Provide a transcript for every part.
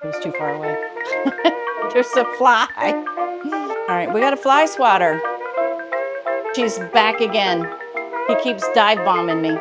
was too far away. There's a fly. All right, we got a fly swatter. She's back again. He keeps dive bombing me.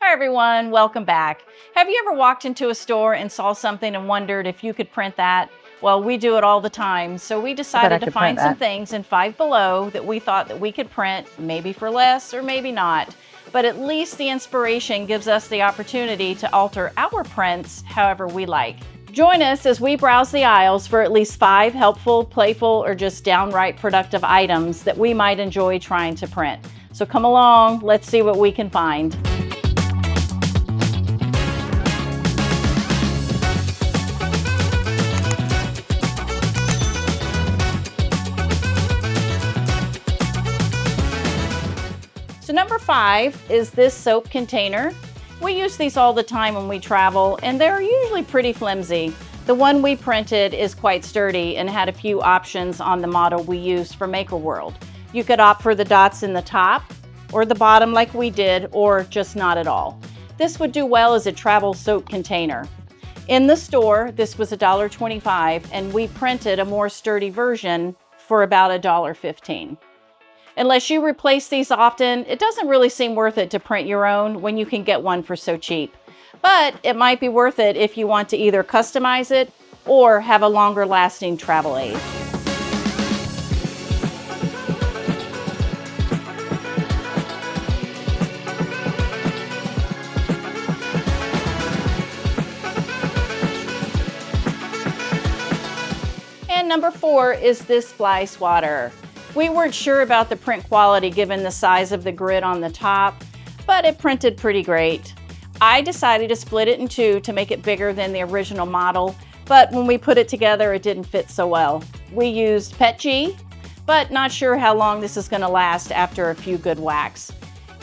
Hi everyone, welcome back. Have you ever walked into a store and saw something and wondered if you could print that? Well, we do it all the time. So we decided to find some things in Five Below that we thought that we could print, maybe for less or maybe not. But at least the inspiration gives us the opportunity to alter our prints however we like. Join us as we browse the aisles for at least 5 helpful, playful, or just downright productive items that we might enjoy trying to print. So come along, let's see what we can find. So number 5 is this soap container. We use these all the time when we travel, and they're usually pretty flimsy. The one we printed is quite sturdy and had a few options on the model we used for Maker World. You could opt for the dots in the top or the bottom like we did, or just not at all. This would do well as a travel soap container. In the store, this was $1.25, and we printed a more sturdy version for about $1.15. Unless you replace these often, it doesn't really seem worth it to print your own when you can get one for so cheap. But it might be worth it if you want to either customize it or have a longer lasting travel aid. And number 4 is this fly swatter. We weren't sure about the print quality given the size of the grid on the top, but it printed pretty great. I decided to split it in 2 to make it bigger than the original model, but when we put it together, it didn't fit so well. We used PETG, but not sure how long this is going to last after a few good whacks.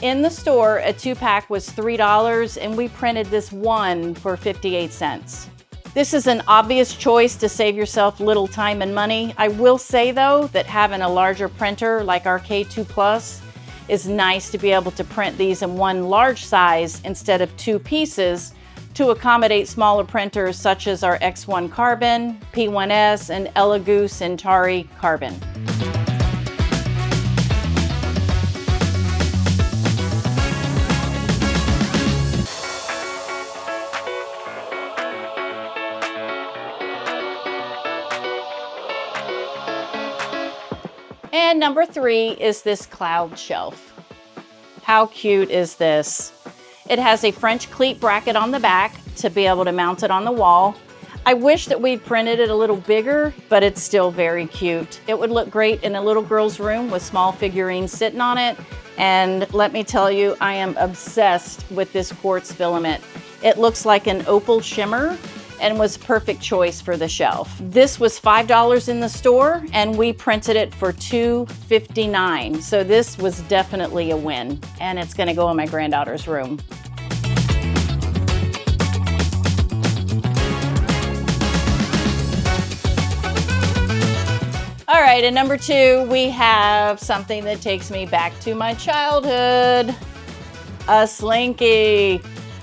In the store, a 2-pack was $3, and we printed this one for 58 cents. This is an obvious choice to save yourself little time and money. I will say though that having a larger printer like our K2 Plus is nice to be able to print these in one large size instead of 2 pieces to accommodate smaller printers such as our X1 Carbon, P1S, and Elegoo Centauri Carbon. And number 3 is this cloud shelf. How cute is this? It has a French cleat bracket on the back to be able to mount it on the wall. I wish that we'd printed it a little bigger, but it's still very cute. It would look great in a little girl's room with small figurines sitting on it. And let me tell you, I am obsessed with this quartz filament. It looks like an opal shimmer and was a perfect choice for the shelf. This was $5 in the store, and we printed it for $2.59. So this was definitely a win, and it's gonna go in my granddaughter's room. All right, and number 2, we have something that takes me back to my childhood, a Slinky.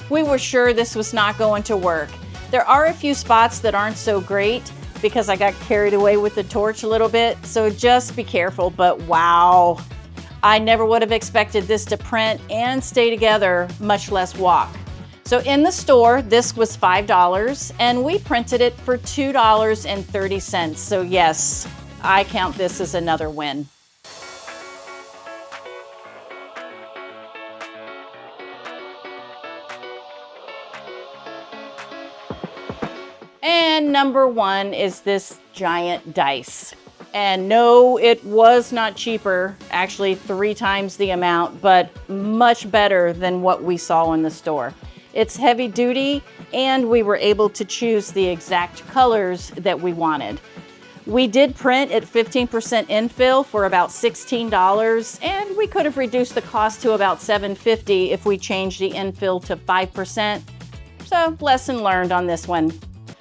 We were sure this was not going to work. There are a few spots that aren't so great because I got carried away with the torch a little bit, so just be careful, but wow. I never would have expected this to print and stay together, much less walk. So in the store, this was $5, and we printed it for $2.30. So yes, I count this as another win. And number 1 is this giant dice. And no, it was not cheaper, actually 3 times the amount, but much better than what we saw in the store. It's heavy duty, and we were able to choose the exact colors that we wanted. We did print at 15% infill for about $16, and we could have reduced the cost to about $7.50 if we changed the infill to 5%. So lesson learned on this one.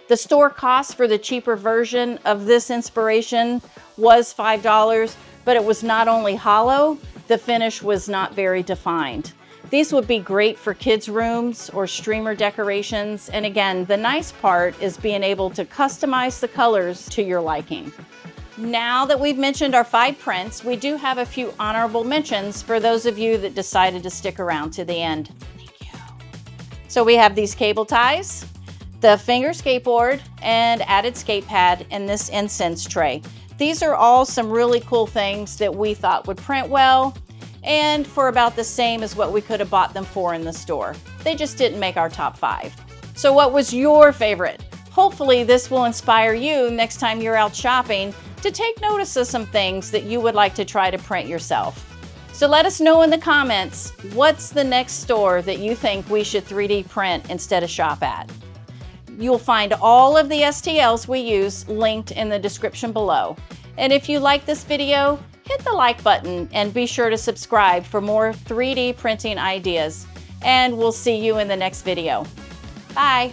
The store cost for the cheaper version of this inspiration was $5, but it was not only hollow, the finish was not very defined. These would be great for kids' rooms or streamer decorations. And again, the nice part is being able to customize the colors to your liking. Now that we've mentioned our 5 prints, we do have a few honorable mentions for those of you that decided to stick around to the end. Thank you. So we have these cable ties, the finger skateboard, and added skate pad, and this incense tray. These are all some really cool things that we thought would print well and for about the same as what we could have bought them for in the store. They just didn't make our top 5. So what was your favorite? Hopefully this will inspire you next time you're out shopping to take notice of some things that you would like to try to print yourself. So let us know in the comments, what's the next store that you think we should 3D print instead of shop at? You'll find all of the STLs we use linked in the description below. And if you like this video, hit the like button and be sure to subscribe for more 3D printing ideas. And we'll see you in the next video. Bye.